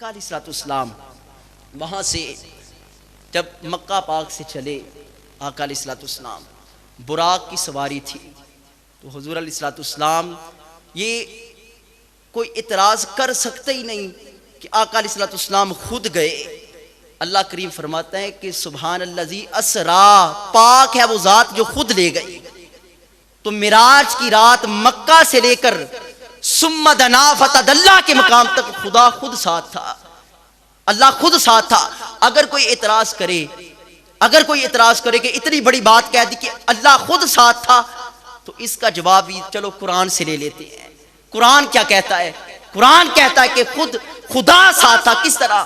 آقا علیہ السلام وہاں سے جب مکہ پاک سے چلے، آقا علیہ السلام براق کی سواری تھی، تو حضور علیہ السلام یہ کوئی اعتراض کر سکتے ہی نہیں کہ آقا علیہ السلام خود گئے۔ اللہ کریم فرماتا ہے کہ سبحان الذی اسرا، پاک ہے وہ ذات جو خود لے گئی۔ تو معراج کی رات مکہ سے لے کر ثم دنا فتدلی کے مقام تک خدا خود ساتھ تھا، اللہ خود ساتھ تھا۔ اگر کوئی اعتراض کرے کہ اتنی بڑی بات کہہ دی کہ اللہ خود ساتھ تھا، تو اس کا جواب بھی چلو قرآن سے لے لیتے ہیں۔ قرآن کیا کہتا ہے؟ قرآن کہتا ہے کہ خود خدا ساتھ تھا۔ کس طرح؟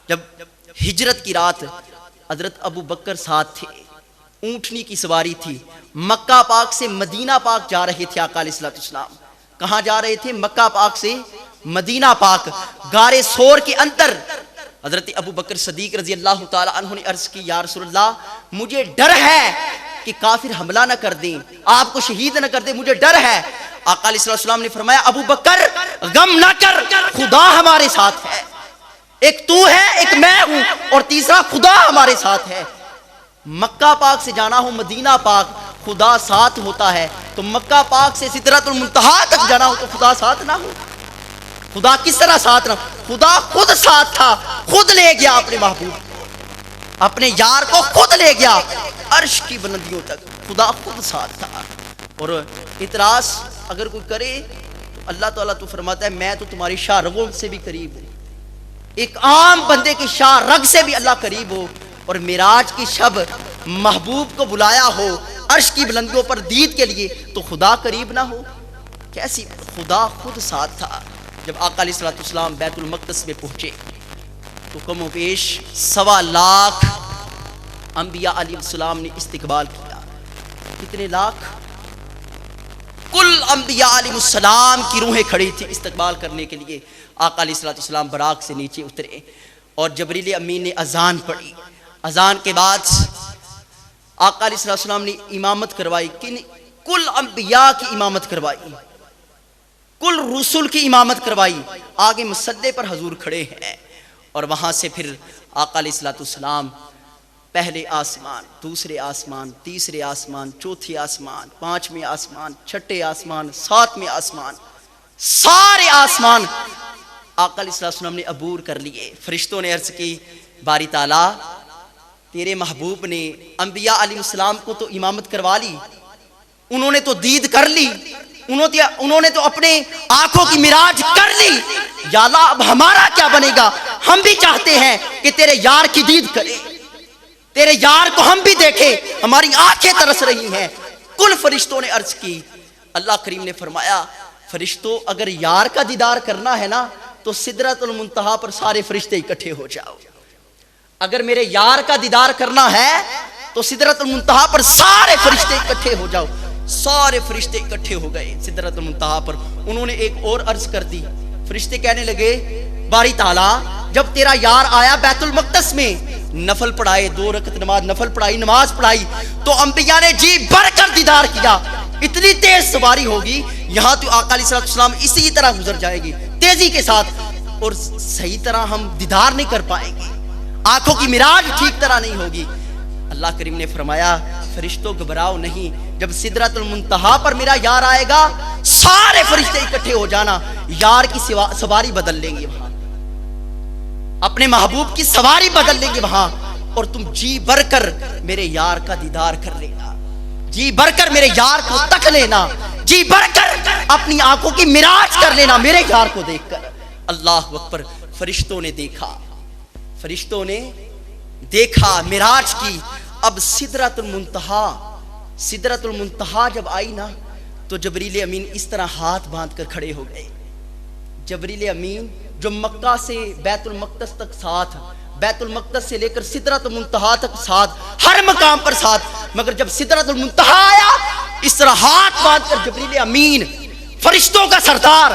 جب ہجرت کی رات حضرت ابو بکر ساتھ تھے، اونٹنی کی سواری تھی، مکہ پاک سے مدینہ پاک جا رہے تھے آقا علیہ السلام۔ کہاں جا رہے تھے؟ مکہ پاک سے مدینہ پاک۔ غار ثور کے اندر حضرت ابو بکر صدیق رضی اللہ تعالی عنہ نے عرض کی، یا رسول اللہ مجھے ڈر ہے کہ کافر حملہ نہ کر دیں، آپ کو شہید نہ کر دیں، مجھے ڈر ہے۔ آقا علیہ السلام نے فرمایا ابو بکر غم نہ کر، خدا ہمارے ساتھ ہے، ایک تو ہے ایک میں ہوں اور تیسرا خدا ہمارے ساتھ ہے۔ مکہ پاک سے جانا ہو مدینہ پاک، خدا ساتھ ہوتا ہے، تو مکہ پاک سے سدرۃ المنتہا تک جانا ہو تو خدا ساتھ نہ ہو؟ خدا کس طرح ساتھ نہ؟ خدا خود ساتھ تھا، خود لے گیا اپنے محبوب، اپنے یار کو خود لے گیا عرش کی بلندیوں تک، خدا خود ساتھ تھا۔ اور اعتراض اگر کوئی کرے تو اللہ تعالیٰ تو فرماتا ہے میں تو تمہاری شاہ رگوں سے بھی قریب ہوں، ایک عام بندے کی شاہ رگ سے بھی اللہ قریب ہو، اور معراج کی شب محبوب کو بلایا ہو عرش کی بلندیوں پر دید کے لیے، تو خدا قریب نہ ہو؟ کیسی؟ خدا خود ساتھ تھا۔ جب آقا علیہ السلام بیت المقدس میں پہنچے تو کم و بیش 1.25 لاکھ انبیاء علیہ السلام نے استقبال کیا۔ کتنے لاکھ؟ کل انبیاء علیہ السلام کی روحیں کھڑی تھی استقبال کرنے کے لیے۔ آقا علیہ السلام براق سے نیچے اترے اور جبریل امین نے اذان پڑھی۔ اذان کے بعد آقا علیہ السلام نے امامت کروائی، کل انبیاء کی امامت کروائی، کل رسول کی امامت کروائی۔ آگے مصلی پر حضور کھڑے ہیں، اور وہاں سے پھر آقا علیہ السلام پہلے آسمان، دوسرے آسمان، تیسرے آسمان، چوتھے آسمان، 5ویں آسمان، 6ٹھے آسمان، 7ویں آسمان، سارے آسمان آقا علیہ السلام نے عبور کر لیے۔ فرشتوں نے عرض کی باری تعالیٰ تیرے محبوب نے انبیاء علیہ السلام کو تو امامت کروا لی، انہوں نے تو دید کر لی، انہوں نے تو اپنے آنکھوں کی معراج کر لی، یا اللہ اب ہمارا کیا بنے گا؟ ہم بھی چاہتے ہیں کہ تیرے یار کی دید کرے، تیرے یار کو ہم بھی دیکھیں، ہماری آنکھیں ترس رہی ہیں۔ کل فرشتوں نے عرض کی، اللہ کریم نے فرمایا فرشتوں اگر یار کا دیدار کرنا ہے نا تو سدرۃ المنتہا پر سارے فرشتے اکٹھے ہو جاؤ، اگر میرے یار کا دیدار کرنا ہے تو سدرۃ المنتہا پر سارے فرشتے اکٹھے ہو جاؤ۔ سارے فرشتے اکٹھے ہو گئے سدرۃ المنتہا پر۔ انہوں نے ایک اور عرض کر دی، فرشتے کہنے لگے باری تعالیٰ جب تیرا یار آیا بیت المقدس میں، نفل پڑھائے، 2 رکعت نماز نفل پڑھائی، نماز پڑھائی، تو انبیاء نے جی بھر کر دیدار کیا۔ اتنی تیز سواری ہوگی یہاں تو آقا علیہ السلام اسی طرح گزر جائے گی تیزی کے ساتھ، اور صحیح طرح ہم دیدار نہیں کر پائیں گے، آنکھوں کی معراج ٹھیک طرح نہیں ہوگی۔ اللہ کریم نے فرمایا فرشتوں گھبراؤ نہیں، جب سدرۃ المنتہا پر میرا یار آئے گا سارے فرشتے اکٹھے ہو جانا، یار کی سواری بدل لیں گے وہاں، اپنے محبوب کی سواری بدل لیں گے وہاں، اور تم جی بھر کر میرے یار کا دیدار کر لینا، جی بھر کر میرے یار کو تک لینا، جی بھر کر اپنی آنکھوں کی معراج کر لینا میرے یار کو دیکھ کر۔ اللہ اکبر۔ فرشتوں نے دیکھا، فرشتوں نے دیکھا معراج کی۔ اب سدرۃ المنتہا جب آئی نا تو جبریل امین اس طرح ہاتھ باندھ کر کھڑے ہو گئے۔ جبریل امین جو مکہ سے بیت المقدس تک ساتھ، بیت المقدس سے لے کر سدرۃ المنتہا تک ساتھ، ہر مقام پر ساتھ، مگر جب سدرۃ المنتہا آیا اس طرح ہاتھ باندھ کر جبریل امین فرشتوں کا سردار،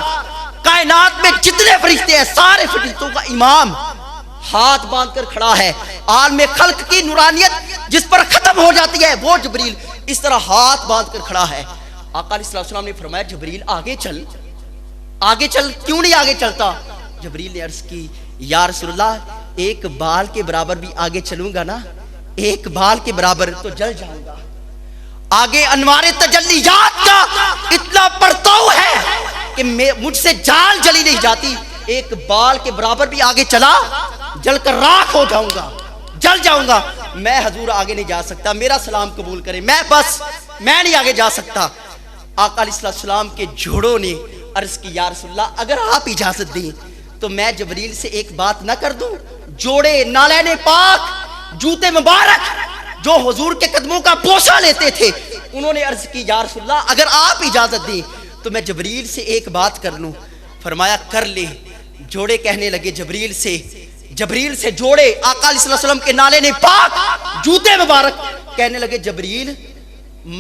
کائنات میں جتنے فرشتے ہیں سارے فرشتوں کا امام، ہاتھ باندھ کر کھڑا ہے۔ عالم خلق کی نورانیت جس پر ختم ہو جاتی ہے وہ جبریل اس طرح ہاتھ باندھ کر کھڑا ہے۔ آقا علیہ السلام نے فرمایا جبریل آگے چل، آگے چل، کیوں نہیں آگے چلتا؟ جبریل نے عرض کی یا رسول اللہ ایک بال کے برابر بھی آگے چلوں گا نا، ایک بال کے برابر تو جل جاؤں گا۔ آگے انوار تجلیات کا اتنا پرتو ہے کہ مجھ سے جال جلی نہیں جاتی، ایک بال کے برابر بھی آگے چلا جل کر راکھ ہو جاؤں گا، جل جاؤں گا۔ میں حضور آگے نہیں جا سکتا، میرا سلام قبول کریں، میں نہیں آگے جا سکتا۔ آقا علیہ السلام کے جوڑوں نے عرض کی یا رسول اللہ اگر آپ اجازت دیں تو میں جبریل سے ایک بات نہ کر دوں؟ جوڑے نالین پاک، جوتے مبارک جو حضور کے قدموں کا بوسہ لیتے تھے، انہوں نے عرض کی یا رسول اللہ اگر آپ اجازت دیں تو میں جبریل سے ایک بات کر لوں۔ فرمایا کر لے۔ جوڑے کہنے لگے جبریل سے جوڑے آقا علیہ السلام کے نالین پاک، جوتے مبارک کہنے لگے جبریل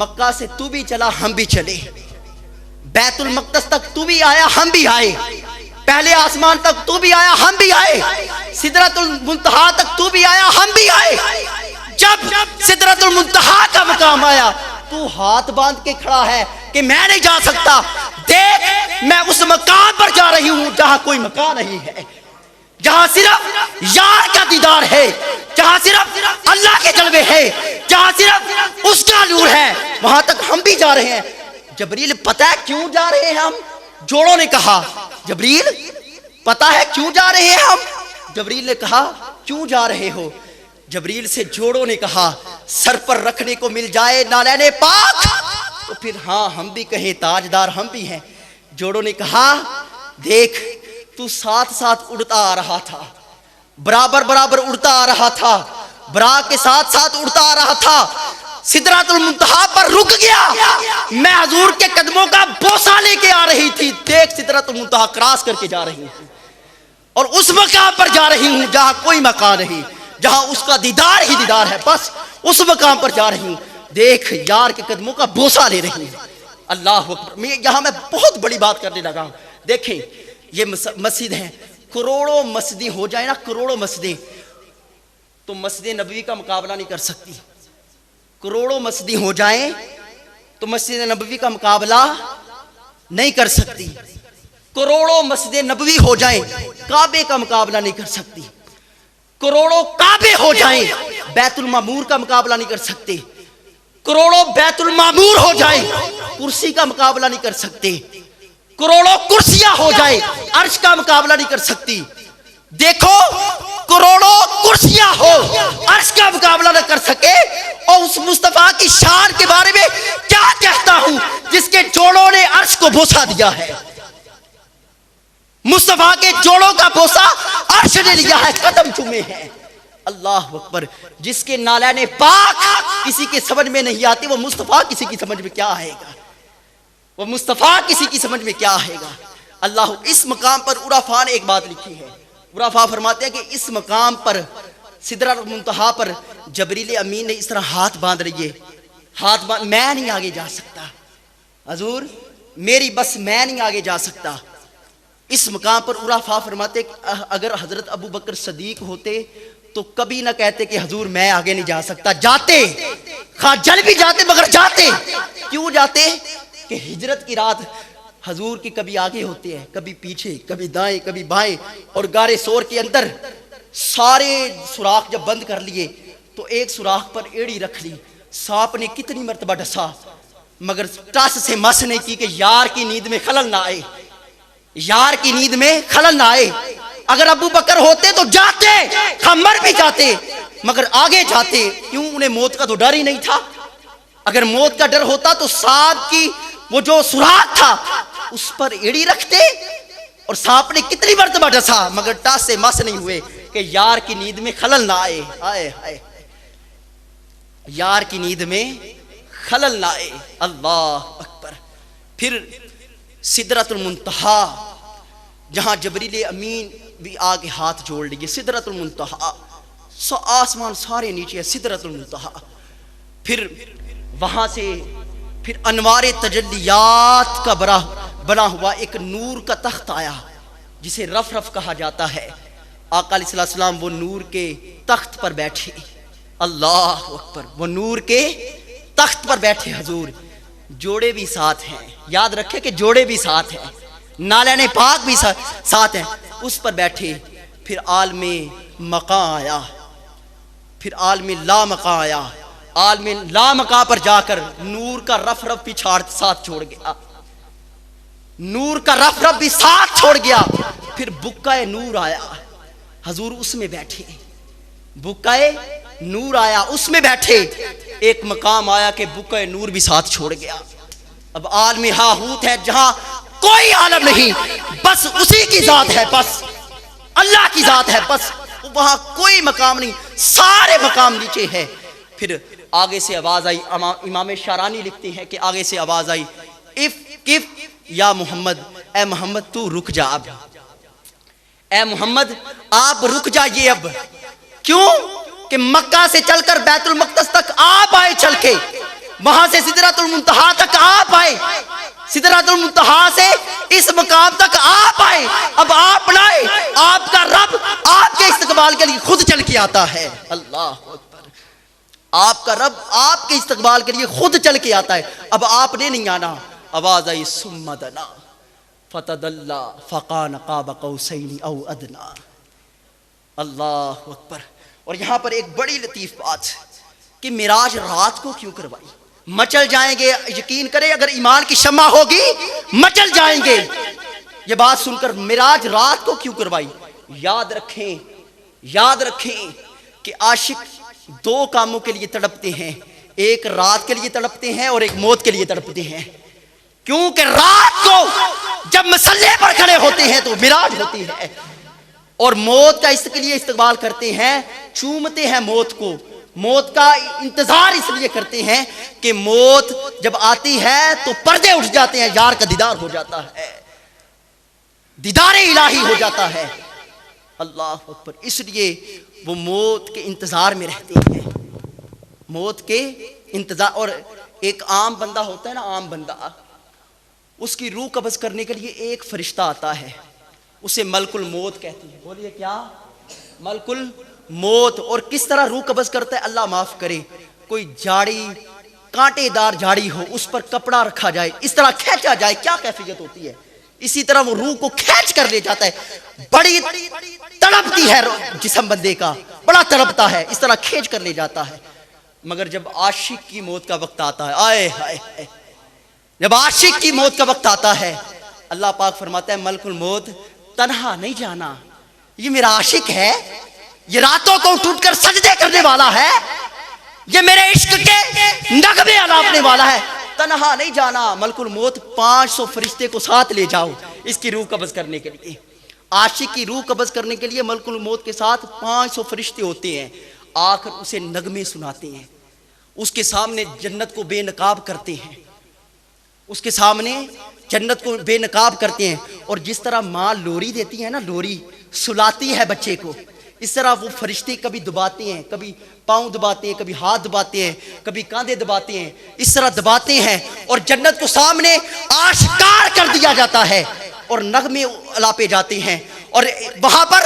مکہ سے تو بھی چلا ہم بھی چلے، بیت المقدس تک تو بھی آیا ہم بھی آئے، پہلے آسمان تک تو بھی آیا ہم بھی آئے، سدرۃ المنتہا تک تو بھی آیا ہم بھی آئے۔ جب سدرۃ المنتہا کا مقام آیا تو ہاتھ باندھ کے کھڑا ہے کہ میں نہیں جا سکتا، دیکھ میں اس مقام پر جا رہی ہوں جہاں کوئی مکان نہیں ہے، جہاں صرف یار کا دیدار ہے، جہاں صرف اللہ کے جلوے ہے، جہاں صرف اس کا نور ہے، وہاں تک ہم بھی جا رہے ہیں۔ جبریل پتہ ہے کیوں جا رہے ہیں ہم؟ جوڑوں نے کہا جبریل پتہ ہے کیوں جا رہے ہیں ہم؟ جبریل نے کہا کیوں جا رہے ہو؟ جبریل سے جوڑوں نے کہا سر پر رکھنے کو مل جائے نالین پاک تو پھر ہاں ہم بھی کہیں تاجدار ہم بھی ہیں۔ جوڑوں نے کہا دیکھ تو ساتھ ساتھ اڑتا آ رہا تھا، برابر اڑتا آ رہا تھا، براق کے ساتھ ساتھ اڑتا آ رہا تھا، سدرۃ المنتہا پر رک گیا، میں حضور کے قدموں کا بوسہ لے کے آ رہی تھی، دیکھ سدرۃ المنتہا کراس کر کے جا رہی ہوں اور اس مقام پر جا رہی ہوں جہاں کوئی مکان نہیں، جہاں اس کا دیدار ہی دیدار ہے، بس اس مقام پر جا رہی ہوں، دیکھ یار کے قدموں کا بوسہ لے رہی ہوں۔ اللہ اکبر۔ یہاں میں بہت بڑی بات کرنے لگا ہوں۔ دیکھیں یہ مسجد ہیں، کروڑوں مسجدیں ہو جائیں نا، کروڑوں مسجدیں، تو مسجد نبوی کا مقابلہ نہیں کر سکتی۔ کروڑوں مسجدیں ہو جائیں تو مسجد نبوی کا مقابلہ نہیں کر سکتی۔ کروڑوں مسجد نبوی ہو جائیں کعبے کا مقابلہ نہیں کر سکتی۔ کروڑوں کعبے ہو جائیں بیت المعمور کا مقابلہ نہیں کر سکتے۔ کروڑوں بیت المعمور ہو جائیں کرسی کا مقابلہ نہیں کر سکتے۔ کروڑوں کرسیاں ہو جائیں عرش کا مقابلہ نہیں کر سکتی۔ دیکھو کروڑوں کرسیاں ہو عرش کا مقابلہ نہ کر سکے، اور اس مصطفیٰ کی شان کے بارے میں کیا کہتا ہوں جس کے جوڑوں نے عرش کو بوسہ دیا ہے۔ مصطفیٰ کے جوڑوں کا بوسہ عرش نے لیا ہے، قدم چومے ہیں۔ اللہ اکبر۔ جس کے نالین پاک کسی کے سمجھ میں نہیں آتی، وہ مصطفیٰ کسی کی سمجھ میں کیا آئے گا، وہ مصطفیٰ کسی کی سمجھ میں کیا آئے گا۔ اللہ اس مقام پر عرفاء نے ایک بات لکھی ہے، عرفاء فرماتے ہیں کہ اس مقام پر سدرۃ المنتہا پر جبریل امین نے اس طرح ہاتھ باندھ رہی ہے، میں نہیں آگے جا سکتا حضور، میری بس میں نہیں آگے جا سکتا۔ اس مقام پر عرفاء فرماتے کہ اگر حضرت ابو بکر صدیق ہوتے تو کبھی نہ کہتے کہ حضور میں آگے نہیں جا سکتا، جاتے، خواہ جل بھی جاتے مگر جاتے۔ کیوں جاتے؟ کہ ہجرت کی رات حضور کی کبھی آگے ہوتے ہیں، کبھی پیچھے، کبھی دائیں کبھی بائیں، اور غار ثور کے اندر سارے سوراخ جب بند کر لیے تو ایک سوراخ پر ایڑی رکھ لی، سانپ نے کتنی مرتبہ ڈسا مگر ٹس سے مس نہیں کی کہ یار کی نیند میں خلل نہ آئے، یار کی نیند میں خلل نہ آئے۔ اگر ابو بکر ہوتے تو جاتے، ہم مر بھی جاتے مگر آگے جاتے، کیوں؟ انہیں موت کا تو ڈر ہی نہیں تھا۔ اگر موت کا ڈر ہوتا تو سانپ کی وہ جو سوراخ تھا اس پر ایڑی رکھتے، اور سانپ نے کتنی مرتبہ ڈسا مگر ٹاس سے مس نہیں ہوئے کہ یار کی نیند میں خلل نہ آئے۔ آئے ہائے، یار کی نیند میں خلل نہ آئے۔ اللہ اکبر۔ پھر سدرۃ المنتہا جہاں جبریل امین بھی آگے ہاتھ جوڑ لیے، سدرۃ المنتہا، آسمان سارے نیچے ہے، سدرۃ المنتہا۔ پھر وہاں سے پھر انوار تجلیات کا بنا ہوا ایک نور کا تخت آیا جسے رف کہا جاتا ہے۔ آقا علیہ السلام وہ نور کے تخت پر بیٹھے، اللہ اکبر، وہ نور کے تخت پر بیٹھے حضور، جوڑے بھی ساتھ ہیں، یاد رکھے کہ جوڑے بھی ساتھ ہیں، نالین پاک بھی ساتھ ہیں۔ اس پر بیٹھے. پھر عالم مقام آیا, پھر عالم لا مقام آیا. عالم لا مقام پر جا کر نور کا رف رف بھی ساتھ چھوڑ گیا, نور کا رف رف بھی ساتھ چھوڑ گیا. پھر بکائے نور آیا, حضور اس میں بیٹھے, بکائے نور آیا اس میں بیٹھے. ایک مقام آیا کہ بکائے نور بھی ساتھ چھوڑ گیا. اب عالم ہاہوت ہے جہاں کوئی عالم نہیں, بس اسی کی ذات ہے, بس اللہ کی ذات ہے, بس وہاں کوئی مقام نہیں, سارے مقام نیچے ہے. پھر آگے سے آواز آئی, امام شارانی لکھتے ہیں کہ آگے سے آواز آئی, اف کف یا محمد, اے محمد تو رک جا اب, اے محمد آپ رک جائیے اب. کیوں کہ مکہ سے چل کر بیت المقدس تک آپ آئے چل کے, وہاں سے سدرۃ المنتہا تک آپ آئے, سدرۃ المنتہا سے اس مقام تک آپ آئے. اب آپ لائے, آپ کا رب آپ کے استقبال کے لیے خود چل کے آتا ہے. اللہ اکبر, آپ کا رب آپ کے استقبال کے لیے خود چل کے آتا ہے. اب آپ نے نہیں آنا. آواز آئی ثم دنا فتدلی فکان قاب قوسین او ادنا. اللہ اکبر. اور یہاں پر ایک بڑی لطیف بات کہ معراج رات کو کیوں کروائی. مچل جائیں گے, یقین کریں اگر ایمان کی شمع ہوگی مچل جائیں گے. یہ بات سن کر معراج رات کو کیوں کروائی. یاد رکھیں, یاد رکھیں کہ عاشق دو کاموں کے لیے تڑپتے ہیں, ایک رات کے لیے تڑپتے ہیں اور ایک موت کے لیے تڑپتے ہیں. کیونکہ رات کو جب مسلے پر کھڑے ہوتے ہیں تو معراج ہوتی ہے, اور موت کا اس کے لیے استقبال کرتے ہیں, چومتے ہیں موت کو, موت کا انتظار اس لیے کرتے ہیں کہ موت جب آتی ہے تو پردے اٹھ جاتے ہیں, یار کا دیدار ہو جاتا ہے, دیدار الہی ہو جاتا ہے. اللہ اکبر. اس لیے وہ موت کے انتظار میں رہتے ہیں, موت کے انتظار. اور ایک عام بندہ ہوتا ہے نا, عام بندہ, اس کی روح قبض کرنے کے لیے ایک فرشتہ آتا ہے, اسے ملک الموت کہتے ہیں. بولیے کیا؟ ملک الموت. اور کس طرح روح قبض کرتا ہے اللہ معاف کرے, کوئی جھاڑی, کانٹے دار جھاڑی ہو, اس پر کپڑا رکھا جائے, اس طرح کھینچا جائے, کیا کیفیت ہوتی ہے, اسی طرح وہ روح کو کھینچ کر لے جاتا ہے. بڑی تڑپتی ہے جسم بندے کا, بڑا تڑپتا ہے, اس طرح کھینچ کر لے جاتا ہے. مگر جب عاشق کی موت کا وقت آتا ہے, آئے ہائے, جب عاشق کی موت کا وقت آتا ہے, اللہ پاک فرماتا ہے ملک الموت تنہا نہیں جانا, یہ میرا عاشق ہے, یہ راتوں کو اٹھ کر سجدے کرنے والا ہے, یہ میرے عشق کے نغمے الاپنے والا ہے, تنہا نہیں جانا. ملک الموت 500 فرشتے کو ساتھ لے جاؤ اس کی روح قبض کرنے کے لیے. عاشق کی روح قبض کرنے کے لیے ملک الموت کے ساتھ 500 فرشتے ہوتے ہیں, آ کر اسے نغمے سناتے ہیں, اس کے سامنے جنت کو بے نقاب کرتے ہیں, اس کے سامنے جنت کو بے نقاب کرتے ہیں. اور جس طرح ماں لوری دیتی ہے نا, لوری سلاتی ہے بچے کو, اس طرح وہ فرشتے کبھی دباتے ہیں, کبھی پاؤں دباتے ہیں, کبھی ہاتھ دباتے ہیں, کبھی کاندھے دباتے ہیں, اس طرح دباتے ہیں, اور جنت کو سامنے آشکار کر دیا جاتا ہے اور نغمے الاپے جاتے ہیں, اور وہاں پر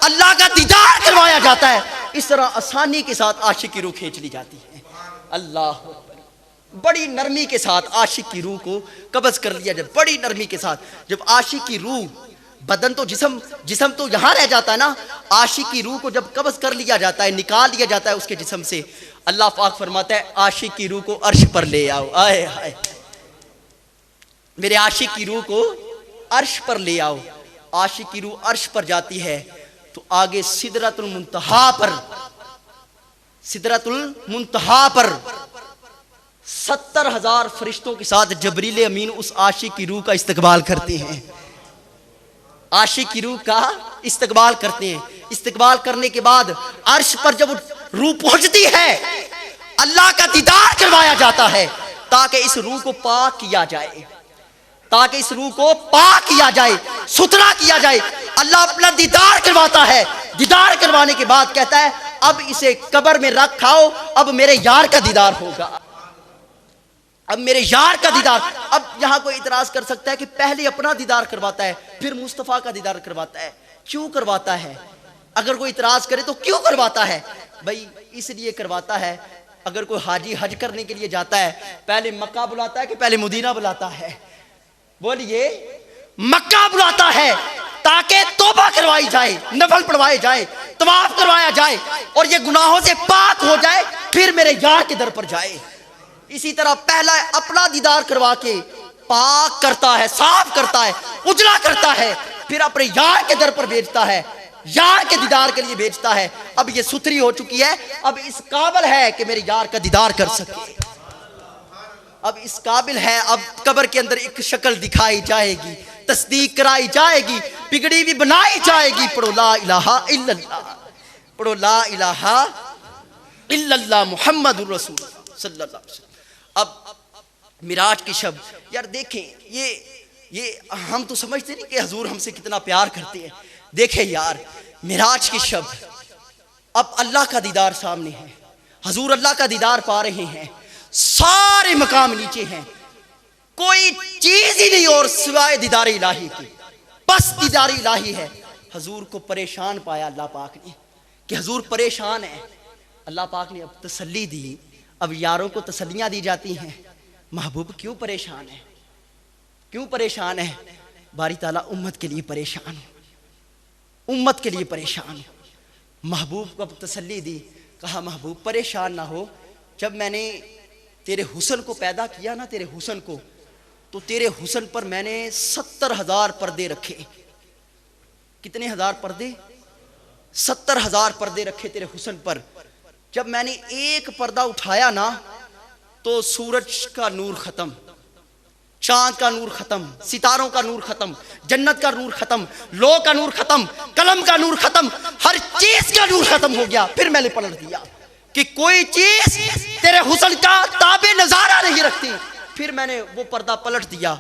اللہ کا دیدار کروایا جاتا ہے. اس طرح آسانی کے ساتھ عاشق کی روح کھینچ لی جاتی ہے. اللہ بڑی نرمی کے ساتھ عاشق کی روح کو قبض کر لیا جائے, بڑی نرمی کے ساتھ. جب عاشق کی روح, بدن تو جسم تو یہاں رہ جاتا ہے نا, عاشق کی روح کو جب قبض کر لیا جاتا ہے, نکال لیا جاتا ہے اس کے جسم سے, اللہ پاک فرماتا ہے عاشق کی روح کو عرش پر لے آؤ. آئے ہائے, میرے عاشق کی روح کو عرش پر لے آؤ. عاشق کی روح عرش پر جاتی ہے تو آگے سدرۃ المنتہا پر, سدرۃ المنتہا پر 70,000 فرشتوں کے ساتھ جبریل امین اس عاشق کی روح کا استقبال کرتے ہیں, عاشق کی روح کا استقبال کرتے ہیں. استقبال کرنے کے بعد عرش پر جب روح پہنچتی ہے, اللہ کا دیدار کروایا جاتا ہے تاکہ اس روح کو پاک کیا جائے, تاکہ اس روح کو پاک کیا جائے, ستھرا کیا جائے. اللہ اپنا دیدار کرواتا ہے, دیدار کروانے کے بعد کہتا ہے اب اسے قبر میں رکھ کھاؤ, اب میرے یار کا دیدار ہوگا, اب میرے یار کا دیدار. اب یہاں کوئی اعتراض کر سکتا ہے کہ پہلے اپنا دیدار کرواتا ہے پھر مصطفیٰ کا دیدار کرواتا ہے, کیوں کرواتا ہے؟ اگر کوئی اعتراض کرے تو کیوں کرواتا ہے؟ بھائی اس لیے کرواتا ہے, اگر کوئی حاجی حج کرنے کے لیے جاتا ہے پہلے مکہ بلاتا ہے کہ پہلے مدینہ بلاتا ہے؟ بولیے, مکہ بلاتا ہے. تاکہ توبہ کروائی جائے، نفل پڑھوائے جائے، طواف کروایا جائے اور یہ گناہوں سے پاک ہو جائے، پھر میرے یار کے در پر جائے۔ اسی طرح پہلا اپنا دیدار کروا کے پاک کرتا ہے، صاف کرتا ہے، اجلا کرتا ہے، پھر اپنے یار کے در پر بھیجتا ہے، یار کے دیدار کے لیے بھیجتا ہے۔ اب یہ ستھری ہو چکی ہے، اب اس قابل ہے کہ میرے یار کا دیدار کر سکے، اب اس قابل ہے۔ اب قبر کے اندر ایک شکل دکھائی جائے گی، تصدیق کرائی جائے گی، بگڑی بھی بنائی جائے گی۔ پڑھو لا الہ الا اللہ، پڑھو لا الہ الا اللہ محمد الرسول صلی اللہ علیہ وسلم۔ اب معراج کی شب، یار دیکھیں یہ ہم تو سمجھتے نہیں کہ حضور ہم سے کتنا پیار کرتے ہیں۔ دیکھیں یار، معراج کی شب، اب اللہ کا دیدار سامنے ہے، حضور اللہ کا دیدار پا رہے ہیں، سارے مقام نیچے ہیں، کوئی چیز ہی نہیں اور سوائے دیدار الہی کی، بس دیدار الہی ہے۔ حضور کو پریشان پایا اللہ پاک نے کہ حضور پریشان ہے۔ اللہ پاک نے اب تسلی دی، اب یاروں کو تسلیاں دی جاتی ہیں، محبوب کیوں پریشان ہے، کیوں پریشان ہے؟ باری تعالیٰ امت کے لیے پریشان ہو، امت کے لیے پریشان ہو۔ محبوب کو اب تسلی دی، کہا محبوب پریشان نہ ہو، جب میں نے تیرے حسن کو پیدا کیا نا، تیرے حسن کو، تو تیرے حسن پر میں نے 70,000 پردے رکھے۔ کتنے ہزار پردے؟ 70,000 پردے رکھے تیرے حسن پر۔ جب میں نے ایک پردہ اٹھایا نا تو سورج کا نور ختم، چاند کا نور ختم، ستاروں کا نور ختم، جنت کا نور ختم، لو کا نور ختم، قلم کا نور ختم، ہر چیز کا نور ختم ہو گیا۔ پھر میں نے پلٹ دیا کہ کوئی چیز تیرے حسن کا تابع نظارہ نہیں رکھتی، پھر میں نے وہ پردہ پلٹ دیا۔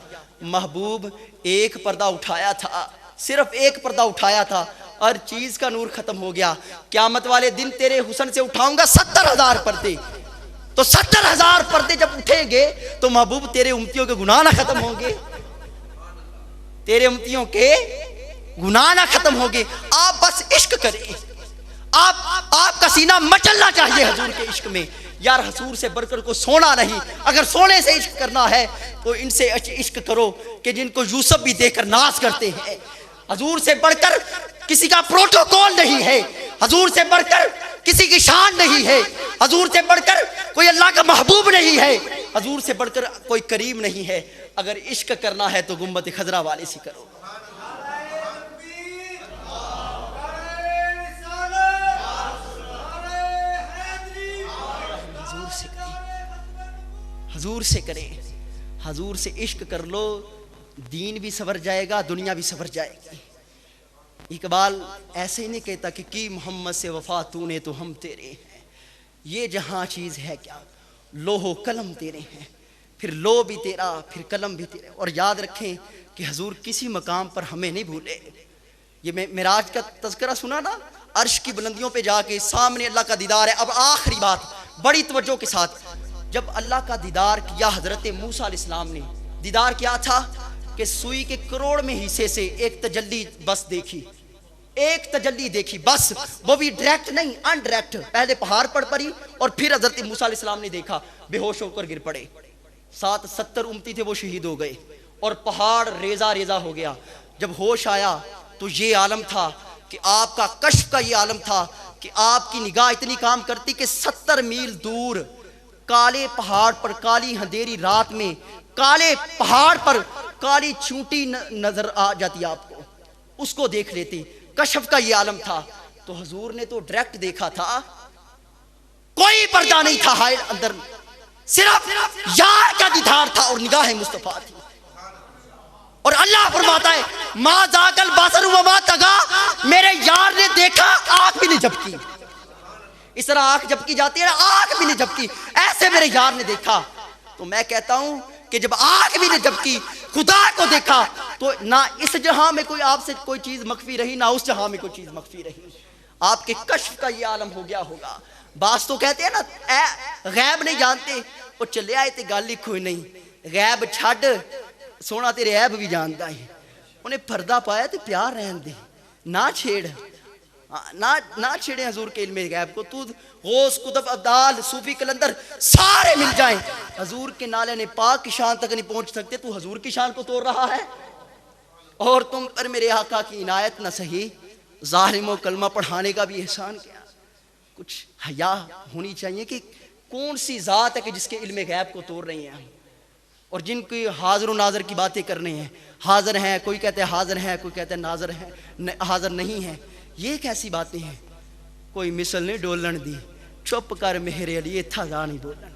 محبوب ایک پردہ اٹھایا تھا، صرف ایک پردہ اٹھایا تھا، ہر چیز کا نور ختم ہو گیا۔ قیامت والے دن تیرے حسن سے اٹھاؤں گا 70,000 پردے، تو 70,000 پردے جب اٹھیں گے تو محبوب تیرے امتیوں کے گناہ نہ ختم ہوں گے، تیرے امتیوں کے گناہ نہ ختم ہوں گے۔ آپ بس عشق کریں، آپ کا سینہ مچلنا چاہیے حضور کے عشق میں۔ یار حضور سے بڑھ کر کو سونا نہیں، اگر سونے سے عشق کرنا ہے تو ان سے عشق کرو کہ جن کو یوسف بھی دیکھ کر ناز کرتے ہیں۔ حضور سے بڑھ کر کسی کا پروٹوکول نہیں ہے، حضور سے بڑھ کر کسی کی شان نہیں ہے، حضور سے بڑھ کر کوئی اللہ کا محبوب نہیں ہے، حضور سے بڑھ کر کوئی کریم نہیں ہے۔ اگر عشق کرنا ہے تو گنبد خضرا والے سے کرو۔ حضور سے کریں، حضور سے عشق کر لو، دین بھی سنور جائے گا، دنیا بھی سنور جائے گی۔ اقبال ایسے ہی نہیں کہتا کہ کی محمد سے وفا تو نے تو ہم تیرے ہیں، یہ جہاں چیز ہے کیا، لوح و قلم تیرے ہیں، پھر لو بھی تیرا پھر قلم بھی تیرے۔ اور یاد رکھیں کہ حضور کسی مقام پر ہمیں نہیں بھولے۔ یہ میں معراج کا تذکرہ سنا نا، عرش کی بلندیوں پہ جا کے سامنے اللہ کا دیدار ہے۔ اب آخری بات بڑی توجہ کے ساتھ، جب اللہ کا دیدار کیا حضرت موسیٰ علیہ السلام نے، دیدار کیا تھا کہ سوئی کے کروڑ میں حصے سے ایک تجلی بس دیکھی، ایک تجلی دیکھی بس، وہ بھی ڈائریکٹ نہیں، ان ڈائریکٹ۔ پہلے پہاڑ پر پڑی اور پھر حضرت موسیٰ علیہ السلام نے دیکھا، بے ہوش ہو کر گر پڑے۔ 70 امتی تھے وہ شہید ہو گئے اور پہاڑ ریزہ ریزہ ہو گیا۔ جب ہوش آیا تو یہ عالم تھا کہ آپ کا کشف کا یہ عالم تھا کہ آپ کی نگاہ اتنی کام کرتی کہ 70 میل دور کالے پہاڑ پر، کالی اندھیری رات میں کالے پہاڑ پر کالی چونٹی نظر آ جاتی آپ کو، اس کو دیکھ لیتے۔ کشف کا یہ عالم تھا۔ تو حضور نے تو ڈائریکٹ دیکھا تھا، کوئی پردہ نہیں تھا حائل اندر، صرف یار کا دیدار تھا اور نگاہ مصطفیٰ تھی۔ اور اللہ فرماتا ہے ما ذاق البصر وما طغی، میرے یار نے دیکھا، آنکھ بھی نہیں جھپکی۔ اس طرح آنکھ جھپکی جاتی ہے، آنکھ بھی نہیں جھپکی، ایسے میرے یار نے دیکھا۔ تو میں کہتا ہوں کہ جب آنکھ بھی نہیں جھپکی، خدا کو دیکھا، تو نہ اس جہاں میں کوئی آپ سے کوئی چیز مخفی رہی، نہ اس جہاں میں کوئی چیز مخفی رہی۔ آپ کے کشف کا یہ عالم ہو گیا ہوگا۔ بعض تو کہتے ہیں نا غیب نہیں جانتے، وہ چلے آئے تھے گل لکھو ہی نہیں، غیب چھڈ سونا تیرے عیب بھی جانتا ہے۔ انہیں پردہ پایا تو پیار رہن دے، نہ چھیڑ، نہ چھیڑے حضور کے علم غیب کو۔ تو غوث قطب ابدال صوفی کلندر سارے مل جائیں، حضور کے نالے نے پاک کی شان تک نہیں پہنچ سکتے، تو حضور کی شان کو توڑ رہا ہے۔ اور تم پر میرے آقا کی عنایت نہ سہی، ظالموں کلمہ پڑھانے کا بھی احسان کیا۔ کچھ حیا ہونی چاہیے کہ کون سی ذات ہے کہ جس کے علم غیب کو توڑ رہی ہیں، اور جن کی حاضر و ناظر کی باتیں کرنے ہیں، حاضر ہیں کوئی کہتے ہیں حاضر ہیں، کوئی کہتے ہیں ناظر ہیں، حاضر نہیں ہیں، یہ کیسی باتیں ہیں؟ کوئی مثل نہیں ڈولن دی، چپ کر میرے علی تھا جا نہیں بولن،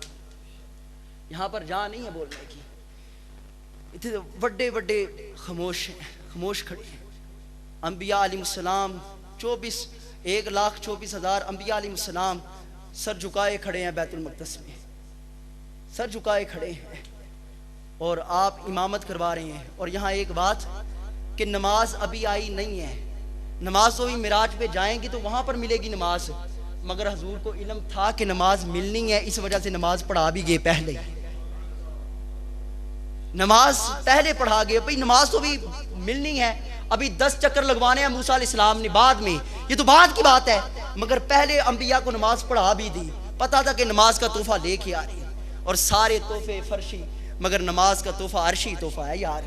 یہاں پر جا نہیں ہے بولنے کی، اتنے بڑے بڑے خاموش ہیں، خاموش کھڑے ہیں۔ انبیاء علیہ السلام 1,24,000 انبیاء علیہ السلام سر جھکائے کھڑے ہیں بیت المقدس میں، سر جھکائے کھڑے ہیں، اور آپ امامت کروا رہے ہیں۔ اور یہاں ایک بات کہ نماز ابھی آئی نہیں ہے، نماز تو بھی معراج پہ جائیں گی تو وہاں پر ملے گی نماز، مگر حضور کو علم تھا کہ نماز ملنی ہے، اس وجہ سے نماز پڑھا بھی گئے، پہلے نماز پہلے پڑھا گئے، بھئی نماز تو بھی ملنی ہے، ابھی 10 چکر لگوانے ہیں موسیٰ علیہ السلام نے بعد میں، یہ تو بعد کی بات ہے، مگر پہلے انبیاء کو نماز پڑھا بھی دی، پتا تھا کہ نماز کا تحفہ لے کے آ رہی ہے، اور سارے تحفے فرشی، مگر نماز کا تحفہ عرشی تحفہ ہے یار،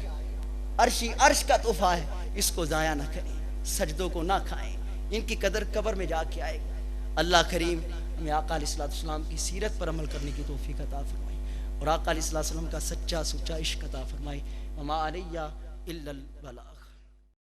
عرش کا تحفہ ہے، اس کو ضائع نہ کریں، سجدوں کو نہ کھائیں، ان کی قدر قبر میں جا کے آئے گا۔ اللہ کریم ہمیں آقا علیہ السلام کی سیرت پر عمل کرنے کی توفیق عطا فرمائے، اور آقا علیہ السلام کا سچا سچا عشق عطا فرمائے۔ وما علیہ الا البلاغ۔